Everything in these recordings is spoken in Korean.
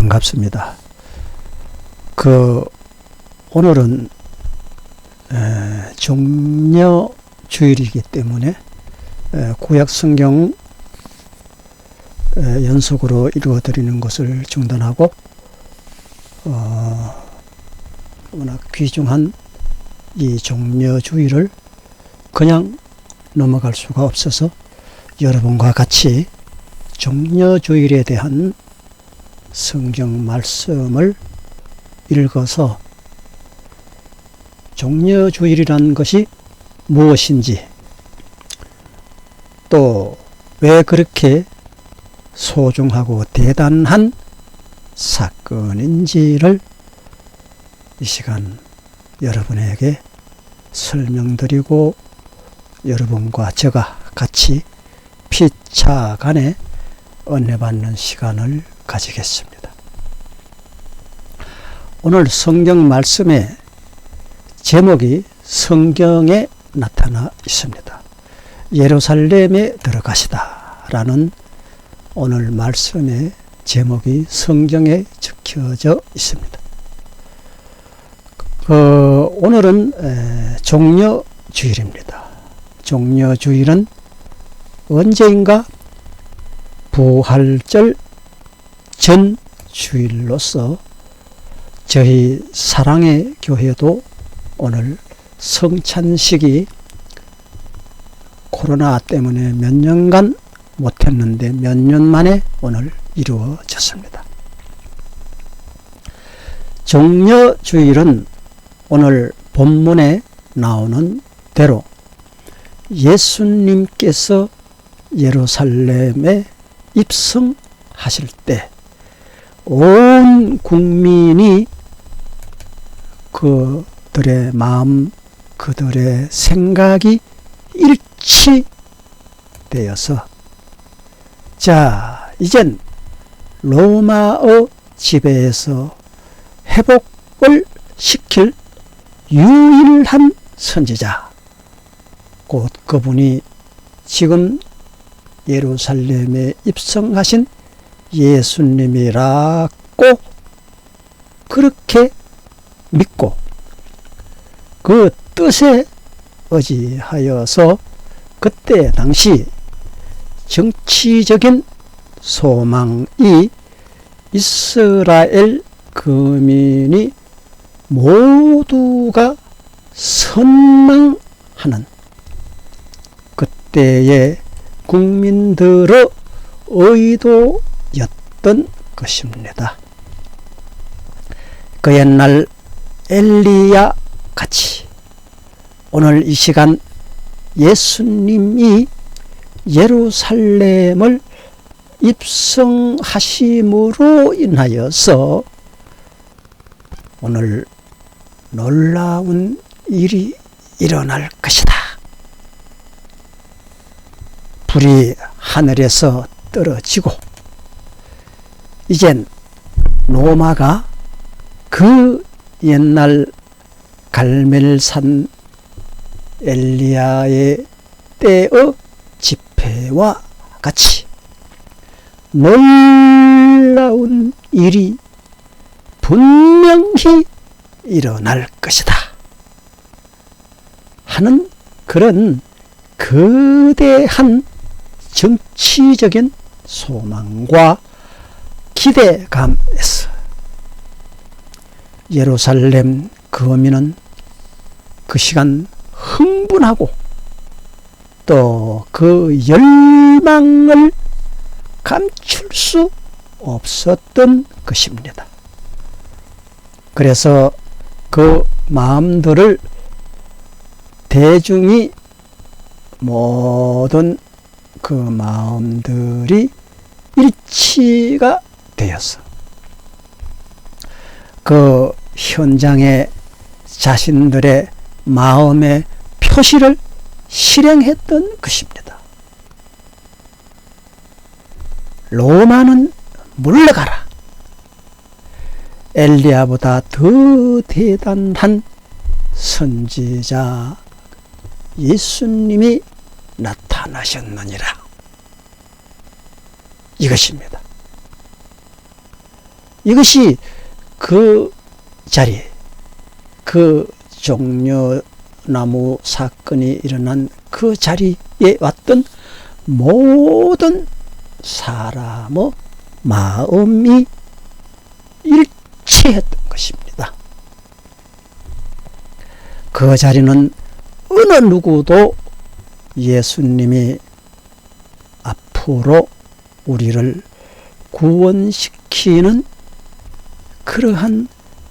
반갑습니다. 오늘은 종려주일이기 때문에 구약 성경 연속으로 읽어드리는 것을 중단하고 워낙 귀중한 이 종려주일을 그냥 넘어갈 수가 없어서 여러분과 같이 종려주일에 대한 성경 말씀을 읽어서 종려주일이라는 것이 무엇인지, 또 왜 그렇게 소중하고 대단한 사건인지를 이 시간 여러분에게 설명드리고 여러분과 제가 같이 피차간에 은혜받는 시간을 가지겠습니다. 오늘 성경 말씀의 제목이 성경에 나타나 있습니다. 예루살렘에 들어가시다 라는 오늘 말씀의 제목이 성경에 적혀져 있습니다. 오늘은 종려주일입니다. 종려주일은 언제인가 부활절 전 주일로서 저희 사랑의 교회도 오늘 성찬식이 코로나 때문에 몇 년간 못했는데 몇 년 만에 오늘 이루어졌습니다. 종려주일은 오늘 본문에 나오는 대로 예수님께서 예루살렘에 입성하실 때 온 국민이 그들의 마음, 그들의 생각이 일치되어서 자, 이젠 로마의 지배에서 회복을 시킬 유일한 선지자, 곧 그분이 지금 예루살렘에 입성하신 예수님이라고 그렇게 믿고 그 뜻에 의지하여서 그때 당시 정치적인 소망이 이스라엘 거민이 모두가 선망하는 그때의 국민들의 의도였던 것입니다. 그 옛날 엘리야 같이 오늘 이 시간 예수님이 예루살렘을 입성하심으로 인하여서 오늘 놀라운 일이 일어날 것이다. 불이 하늘에서 떨어지고 이젠 로마가 그 옛날 갈멜산 엘리야의 때의 집회와 같이 놀라운 일이 분명히 일어날 것이다 하는 그런 거대한 정치적인 소망과 기대감에서 예루살렘 거민은 그 시간 흥분하고 또 그 열망을 감출 수 없었던 것입니다. 그래서 그 마음들을 대중이 모든 그 마음들이 일치가 되어서 그 현장에 자신들의 마음의 표시를 실행했던 것입니다. 로마는 물러가라. 엘리야보다 더 대단한 선지자 예수님이 나타나셨느니라. 이것입니다. 이것이 그 자리에, 그 종려나무 사건이 일어난 그 자리에 왔던 모든 사람의 마음이 일치했던 것입니다. 그 자리는 어느 누구도 예수님이 앞으로 우리를 구원시키는 그러한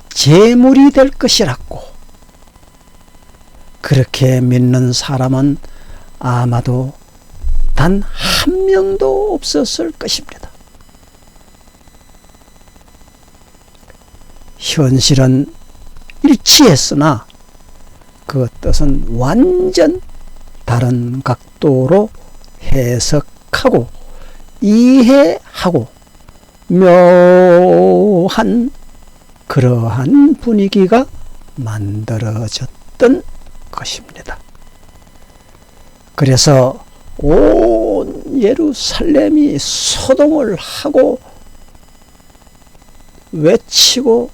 제물이 될 것이라고, 그렇게 믿는 사람은 아마도 단 한 명도 없었을 것입니다. 현실은 일치했으나 그 뜻은 완전 다른 각도로 해석하고 이해하고 묘한 그러한 분위기가 만들어졌던 것입니다. 그래서 온 예루살렘이 소동을 하고 외치고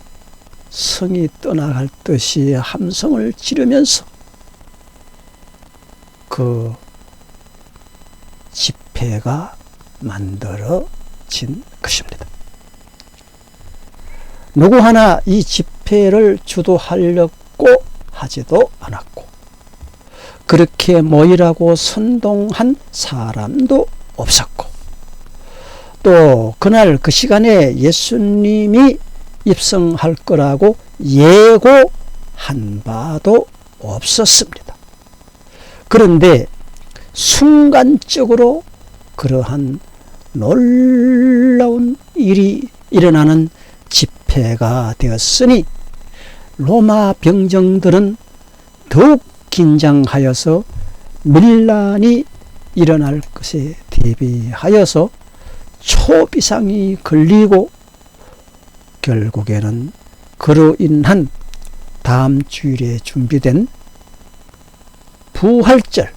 성이 떠나갈 듯이 함성을 지르면서 그 집회가 만들어진 것입니다. 누구 하나 이 집회를 주도하려고 하지도 않았고, 그렇게 모이라고 선동한 사람도 없었고, 또 그날 그 시간에 예수님이 입성할 거라고 예고한 바도 없었습니다. 그런데 순간적으로 그러한 놀라운 일이 일어나는 집회가 되었으니 로마 병정들은 더욱 긴장하여서 밀란이 일어날 것에 대비하여서 초비상이 걸리고 결국에는 그로 인한 다음 주일에 준비된 부활절,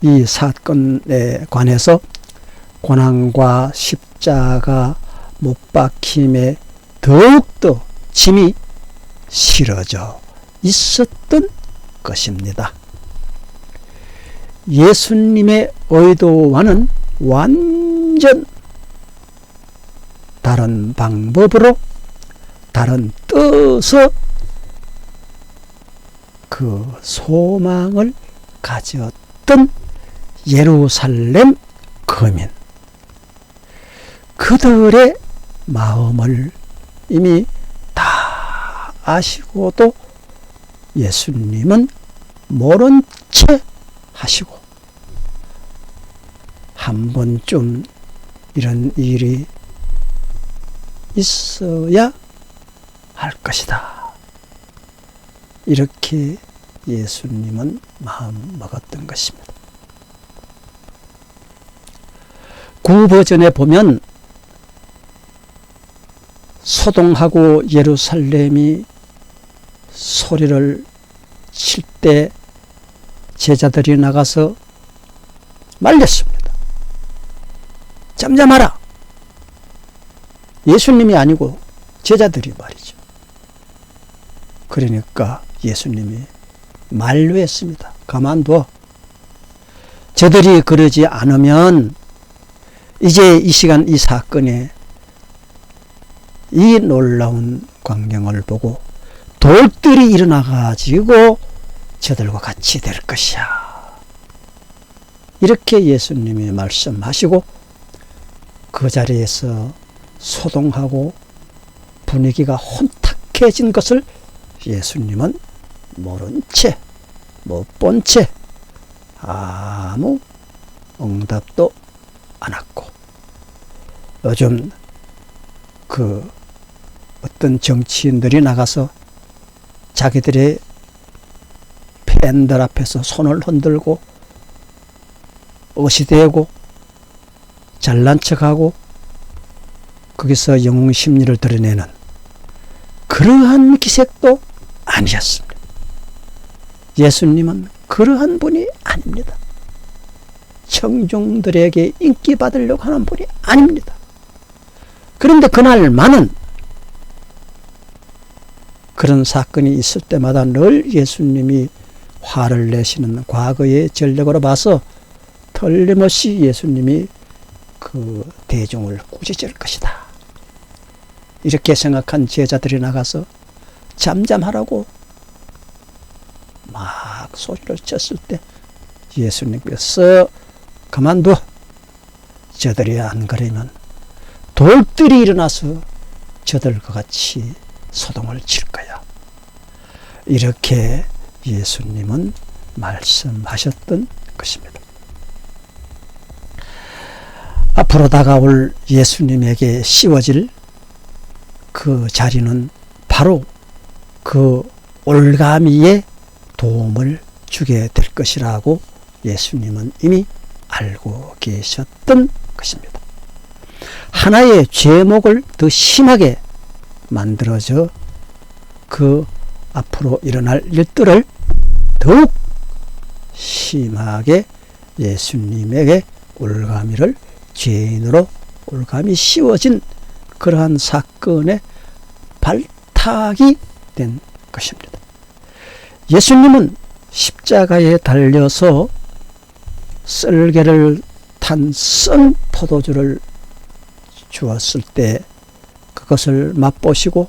이 사건에 관해서 고난과 십자가 못 박힘에 더욱더 짐이 실어져 있었던 것입니다. 예수님의 의도와는 완전 다른 방법으로, 다른 뜻의 그 소망을 가졌던 예루살렘 거민, 그들의 마음을 이미 다 아시고도 예수님은 모른 채 하시고, 한 번쯤 이런 일이 있어야 할 것이다, 이렇게 예수님은 마음 먹었던 것입니다. 구버전에 보면 소동하고 예루살렘이 소리를 칠 때 제자들이 나가서 말렸습니다. 잠잠하라. 예수님이 아니고 제자들이 말이죠. 그러니까 예수님이 만류했습니다. 가만둬. 저들이 그러지 않으면 이제 이 시간 이 사건에 이 놀라운 광경을 보고 돌들이 일어나가지고 저들과 같이 될 것이야. 이렇게 예수님이 말씀하시고 그 자리에서 소동하고 분위기가 혼탁해진 것을 예수님은 모른 채, 못 본 채 아무 응답도 않았고, 요즘 그 어떤 정치인들이 나가서 자기들의 팬들 앞에서 손을 흔들고 어시대고 잘난 척하고 거기서 영웅 심리를 드러내는 그러한 기색도 아니었습니다. 예수님은 그러한 분이 아닙니다. 청중들에게 인기 받으려고 하는 분이 아닙니다. 그런데 그날만은 그런 사건이 있을 때마다 늘 예수님이 화를 내시는 과거의 전력으로 봐서 틀림없이 예수님이 그 대중을 꾸짖을 것이다. 이렇게 생각한 제자들이 나가서 잠잠하라고 막 소리를 쳤을 때 예수님께서 그만둬. 저들이 안 그러면 돌들이 일어나서 저들과 같이 소동을 칠 거야. 이렇게 예수님은 말씀하셨던 것입니다. 앞으로 다가올 예수님에게 씌워질 그 자리는 바로 그 올가미에 도움을 주게 될 것이라고 예수님은 이미 알고 계셨던 것입니다. 하나의 죄목을 더 심하게 만들어져 그 앞으로 일어날 일들을 더욱 심하게 예수님에게 올가미를 죄인으로 올가미 씌워진 그러한 사건의 발탁이 된 것입니다. 예수님은 십자가에 달려서 썰개를 탄 썬 포도주를 주었을 때 그것을 맛보시고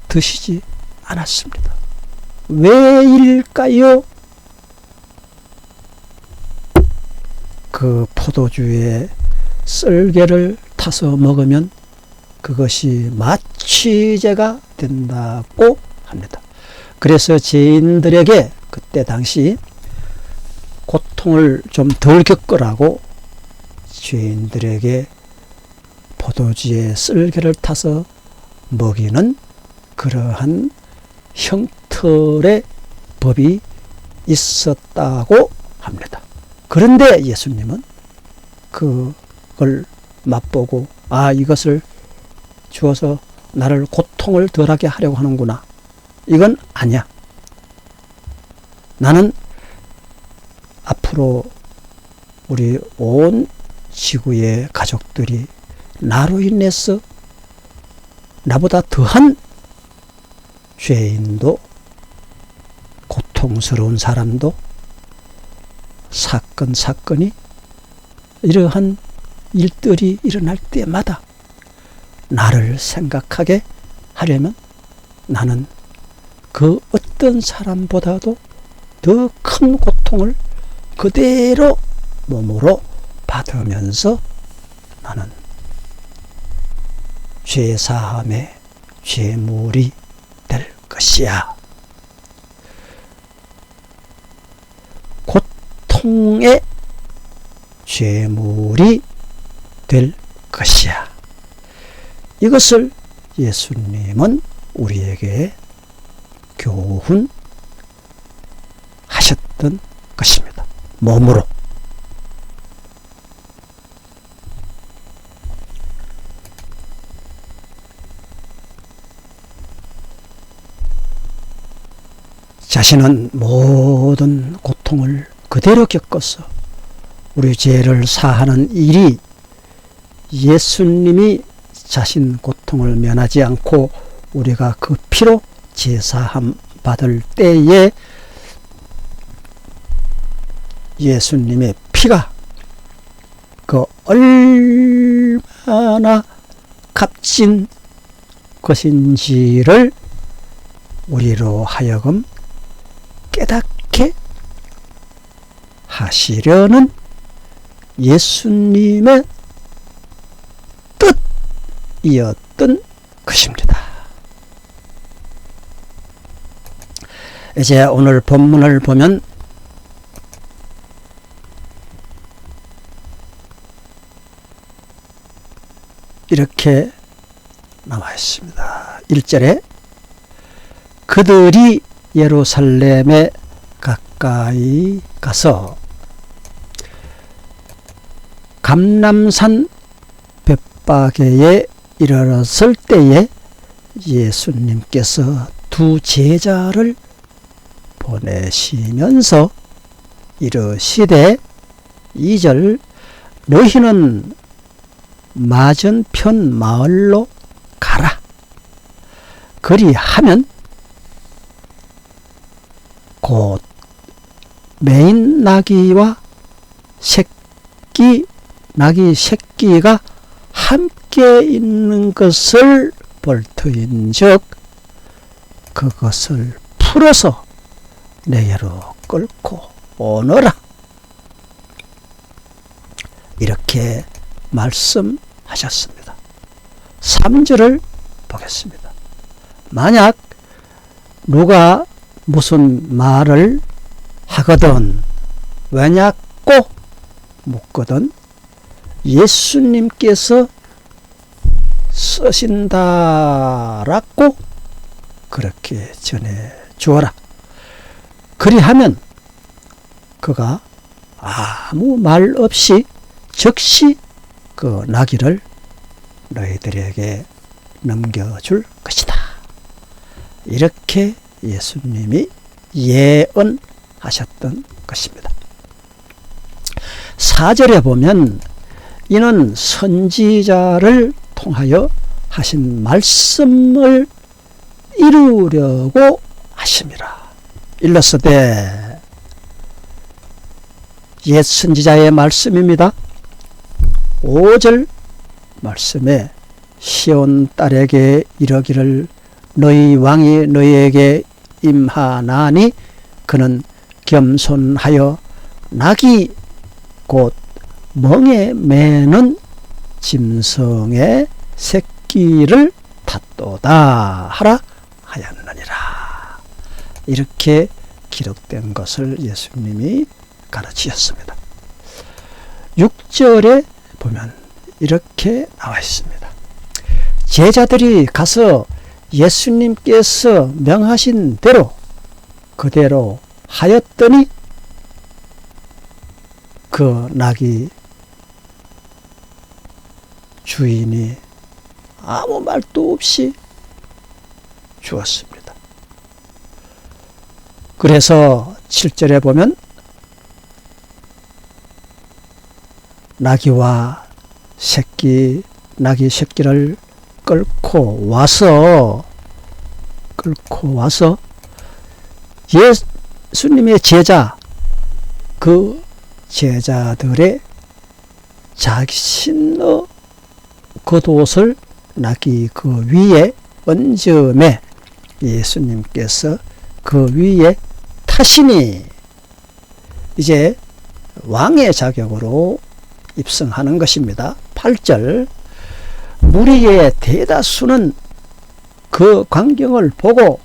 드시지 않았습니다. 왜일까요? 그 포도주에 썰개를 타서 먹으면 그것이 마취제가 된다고 합니다. 그래서 죄인들에게 그때 당시 고통을 좀 덜 겪으라고 죄인들에게 포도주에 썰개를 타서 먹이는 그러한 형틀의 법이 있었다고 합니다. 그런데 예수님은 그걸 맛보고 이것을 주어서 나를 고통을 덜하게 하려고 하는구나. 이건 아니야. 나는 앞으로 우리 온 지구의 가족들이 나로 인해서 나보다 더한 죄인도 고통스러운 사람도 사건이 이러한 일들이 일어날 때마다 나를 생각하게 하려면 나는 그 어떤 사람보다도 더 큰 고통을 그대로 몸으로 받으면서 나는 죄사함의 죄물이 될 것이야. 고통의 죄물이 될 것이야. 이것을 예수님은 우리에게 교훈하셨던 것입니다. 몸으로. 자신은 모든 고통을 그대로 겪어서 우리 죄를 사하는 일이 예수님이 자신 고통을 면하지 않고 우리가 그 피로 제사함 받을 때에 예수님의 피가 그 얼마나 값진 것인지를 우리로 하여금 깨닫게 하시려는 예수님의 뜻이었던 것입니다. 이제 오늘 본문을 보면 이렇게 나와 있습니다. 1절에 그들이 예루살렘에 가까이 가서 감람산 벳바게에 이르렀을 때에 예수님께서 두 제자를 보내시면서 이르시되 2절 너희는 맞은편 마을로 가라. 그리하면 곧 메인 나귀와 나귀 새끼가 함께 있는 것을 볼 터인즉 그것을 풀어서 내게로 끌고 오너라. 이렇게 말씀하셨습니다. 3절을 보겠습니다. 만약 누가 무슨 말을 하거든 왜냐고 묻거든 예수님께서 쓰신다라고 그렇게 전해 주어라. 그리하면 그가 아무 말 없이 즉시 그 나귀를 너희들에게 넘겨줄 것이다. 이렇게 예수님이 예언하셨던 것입니다. 4절에 보면 이는 선지자를 통하여 하신 말씀을 이루려고 하심이라. 일러스되 옛 선지자의 말씀입니다. 5절 말씀에 시온 딸에게 이르기를 너희 왕이 너희에게 임하나니 그는 겸손하여 낙이 곧 멍에 매는 짐승의 새끼를 탔도다 하라 하였느니라. 이렇게 기록된 것을 예수님이 가르치셨습니다. 6절에 보면 이렇게 나와 있습니다. 제자들이 가서 예수님께서 명하신 대로 그대로 하였더니 그 나귀 주인이 아무 말도 없이 죽었습니다. 그래서 7절에 보면 나귀 새끼를 끌고 와서 예수님의 제자 그 제자들의 자신의 겉옷을 나귀 그 위에 얹음에 예수님께서 그 위에 타시니 이제 왕의 자격으로 입성하는 것입니다. 8절 무리의 대다수는 그 광경을 보고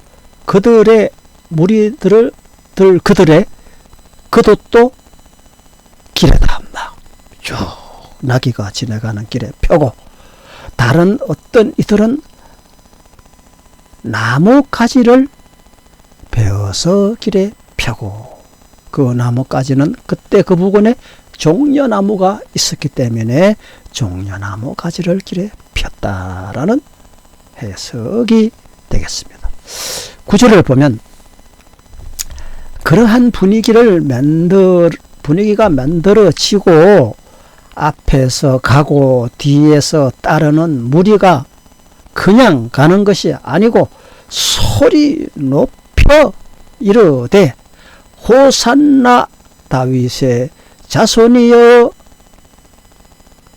그들의 그들의 겉옷도 길에다 막 쭉 나귀가 지나가는 길에 펴고 다른 어떤 이들은 나무 가지를 베어서 길에 펴고 그 나무가지는 그때 그 부근에 종려나무가 있었기 때문에 종려나무 가지를 길에 폈다라는 해석이 되겠습니다. 9절을 보면 그러한 분위기가 만들어지고 앞에서 가고 뒤에서 따르는 무리가 그냥 가는 것이 아니고 소리 높여 이르되 호산나 다윗의 자손이여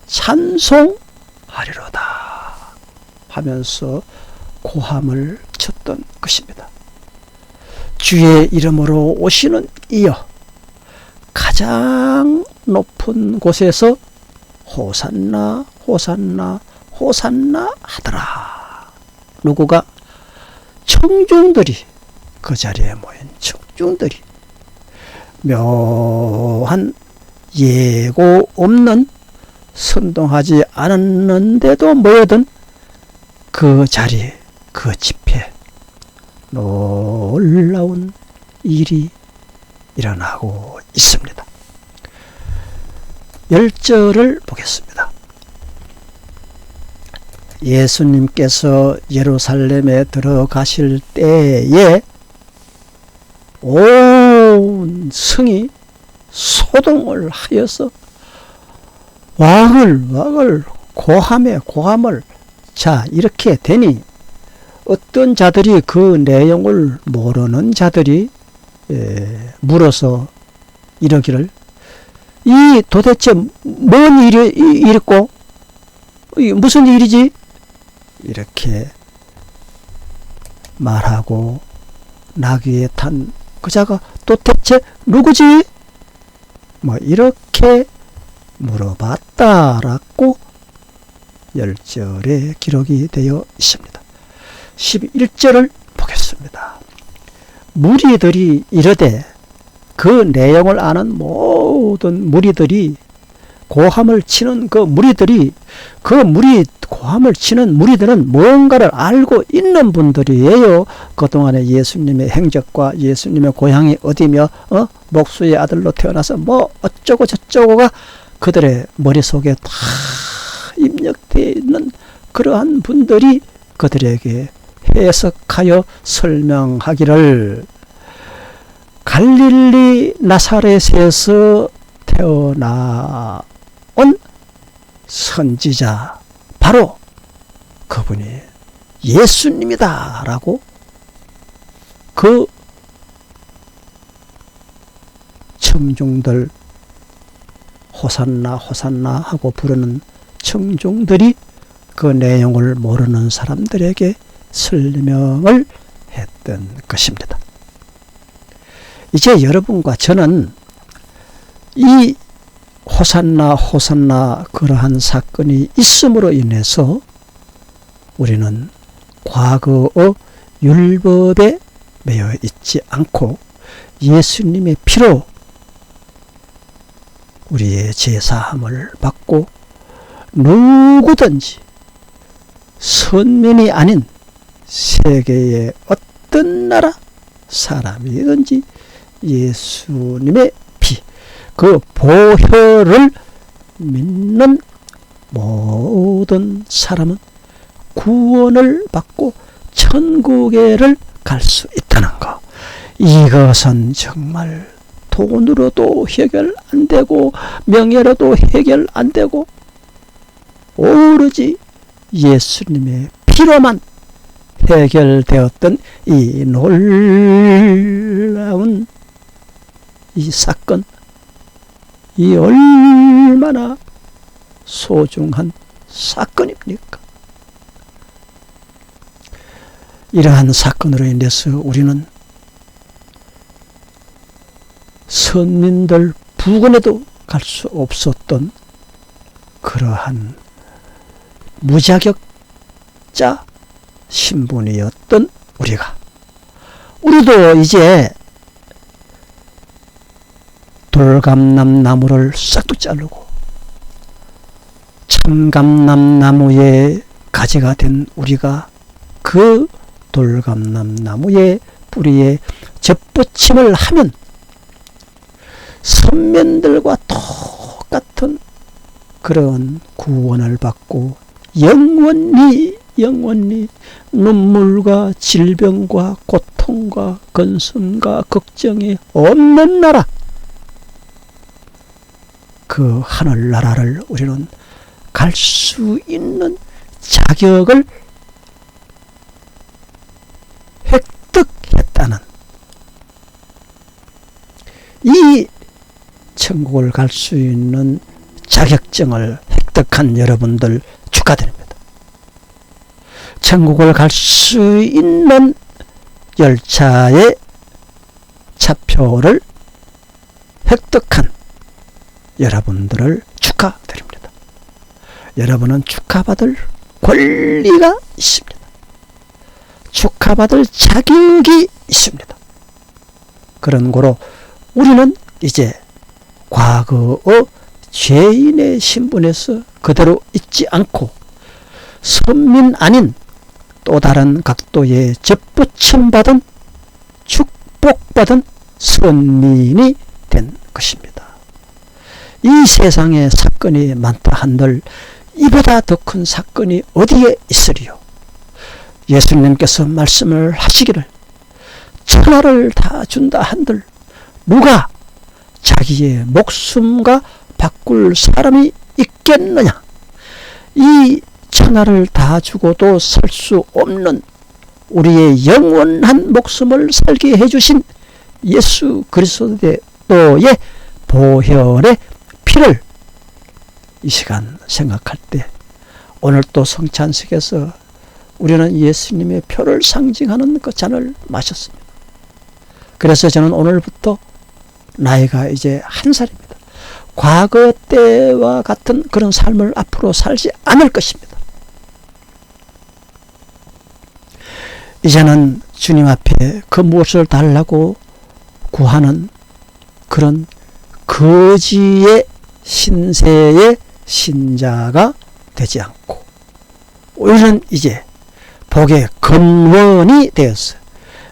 찬송하리로다 하면서 고함을 쳤던 것입니다. 주의 이름으로 오시는 이여 가장 높은 곳에서 호산나 호산나 호산나 하더라. 누구가? 청중들이 그 자리에 모인 청중들이 묘한 예고 없는 선동하지 않았는데도 모여든 그 자리 그 집회 놀라운 일이 일어나고 있습니다. 10절을 보겠습니다. 예수님께서 예루살렘에 들어가실 때에 온 성이 소동을 하여서 왕을 고함에 고함을. 자, 이렇게 되니 어떤 자들이 그 내용을 모르는 자들이 물어서 이러기를, 이 도대체 뭔 일이고 무슨 일이지? 이렇게 말하고 나귀에 탄 그 자가 도대체 누구지? 뭐 이렇게 물어봤다라고 10절에 기록이 되어 있습니다. 11절을 보겠습니다. 무리들이 이르되, 그 내용을 아는 모든 무리들이, 고함을 치는 그 무리들이, 고함을 치는 무리들은 뭔가를 알고 있는 분들이에요. 그동안에 예수님의 행적과 예수님의 고향이 어디며 목수의 아들로 태어나서 뭐 어쩌고 저쩌고가 그들의 머릿속에 다 입력되어 있는 그러한 분들이 그들에게 해석하여 설명하기를, 갈릴리 나사렛에서 태어나온 선지자, 바로 그분이 예수님이다 라고 그 청중들, 호산나 호산나 하고 부르는 청중들이 그 내용을 모르는 사람들에게 설명을 했던 것입니다. 이제 여러분과 저는 이 호산나 호산나 그러한 사건이 있음으로 인해서 우리는 과거의 율법에 매여 있지 않고 예수님의 피로 우리의 제사함을 받고 누구든지 선민이 아닌 세계의 어떤 나라 사람이든지 예수님의 피, 그 보혈을 믿는 모든 사람은 구원을 받고 천국에를 갈 수 있다는 것. 이것은 정말 돈으로도 해결 안 되고 명예로도 해결 안 되고 오로지 예수님의 피로만 해결되었던 이 놀라운 이 사건, 이 얼마나 소중한 사건입니까? 이러한 사건으로 인해서 우리는 선민들 부근에도 갈 수 없었던 그러한 무자격자 신분이었던 우리도 이제 돌감람 나무를 싹둑 자르고 참감람 나무의 가지가 된 우리가 그 돌감람 나무의 뿌리에 접붙임을 하면 선민들과 똑같은 그런 구원을 받고 영원히 눈물과 질병과 고통과 근심과 걱정이 없는 나라, 그 하늘나라를 우리는 갈 수 있는 자격을 획득했다는, 이 천국을 갈 수 있는 자격증을 획득한 여러분들 축하드립니다. 천국을 갈 수 있는 열차의 차표를 획득한 여러분들을 축하드립니다. 여러분은 축하받을 권리가 있습니다. 축하받을 자격이 있습니다. 그런 거로 우리는 이제 과거의 죄인의 신분에서 그대로 있지 않고 선민 아닌 또 다른 각도의 접붙임받은 축복받은 선민이 된 것입니다. 이 세상에 사건이 많다 한들 이보다 더 큰 사건이 어디에 있으리요? 예수님께서 말씀을 하시기를 천하를 다 준다 한들 누가 자기의 목숨과 바꿀 사람이 있겠느냐? 이 천하를 다 주고도 살 수 없는 우리의 영원한 목숨을 살게 해주신 예수 그리스도의 보혈의 피를 이 시간 생각할 때, 오늘 또 성찬식에서 우리는 예수님의 표를 상징하는 그 잔을 마셨습니다. 그래서 저는 오늘부터 나이가 이제 1살입니다. 과거 때와 같은 그런 삶을 앞으로 살지 않을 것입니다. 이제는 주님 앞에 그 무엇을 달라고 구하는 그런 거지의 신세의 신자가 되지 않고, 우리는 이제 복의 근원이 되어서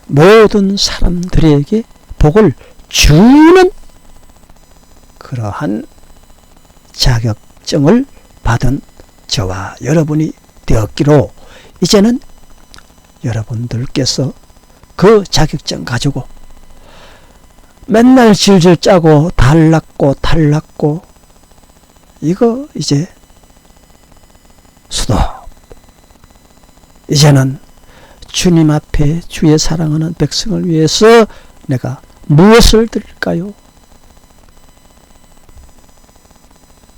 모든 사람들에게 복을 주는 그러한 자격증을 받은 저와 여러분이 되었기로, 이제는 여러분들께서 그 자격증 가지고 맨날 질질 짜고 달랐고 이거 이제 수도. 이제는 주님 앞에 주의 사랑하는 백성을 위해서 내가 무엇을 드릴까요?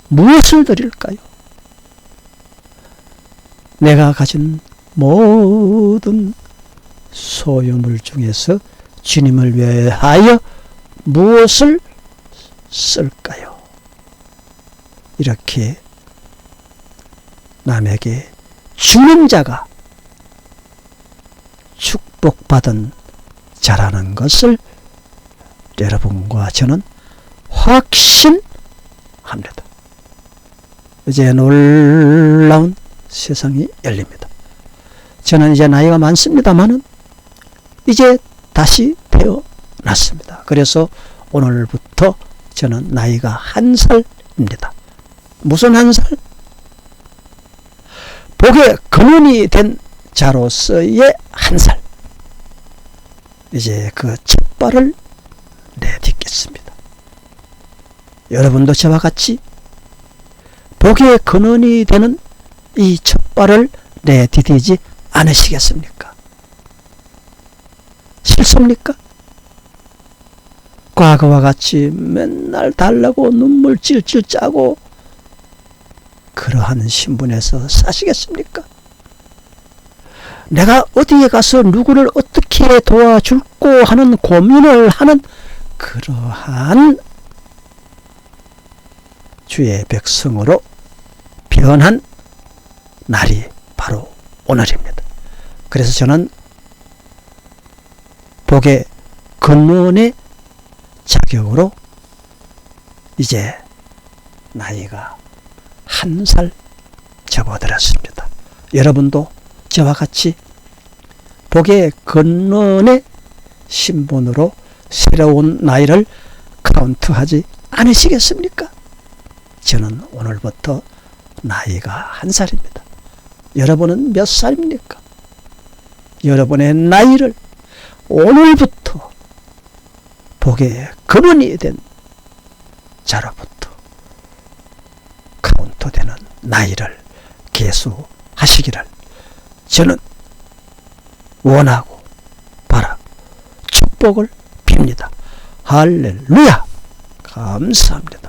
무엇을 드릴까요? 내가 가진 모든 소유물 중에서 주님을 위하여 무엇을 쓸까요? 이렇게 남에게 주는 자가 축복받은 자라는 것을 여러분과 저는 확신합니다. 이제 놀라운 세상이 열립니다. 저는 이제 나이가 많습니다만은 이제 다시 태어났습니다. 그래서 오늘부터 저는 나이가 1살입니다. 무슨 1살? 복의 근원이 된 자로서의 1살. 이제 그 첫 발을 내딛겠습니다. 여러분도 저와 같이 복의 근원이 되는 이 첫 발을 내디디지 않으시겠습니까? 싫습니까? 과거와 같이 맨날 달라고 눈물 찔찔 짜고 그러한 신분에서 사시겠습니까? 내가 어디에 가서 누구를 어떻게 도와줄고 하는 고민을 하는 그러한 주의 백성으로 변한 날이 바로 오늘입니다. 그래서 저는 복의 근원의 자격으로 이제 나이가 1살 접어들었습니다. 여러분도 저와 같이 복의 근원의 신분으로 새로운 나이를 카운트하지 않으시겠습니까? 저는 오늘부터 나이가 1살입니다. 여러분은 몇 살입니까? 여러분의 나이를 오늘부터 복의 근원이 된 자로부터 카운트되는 나이를 계수하시기를 저는 원하고 바라 축복을 빕니다. 할렐루야! 감사합니다.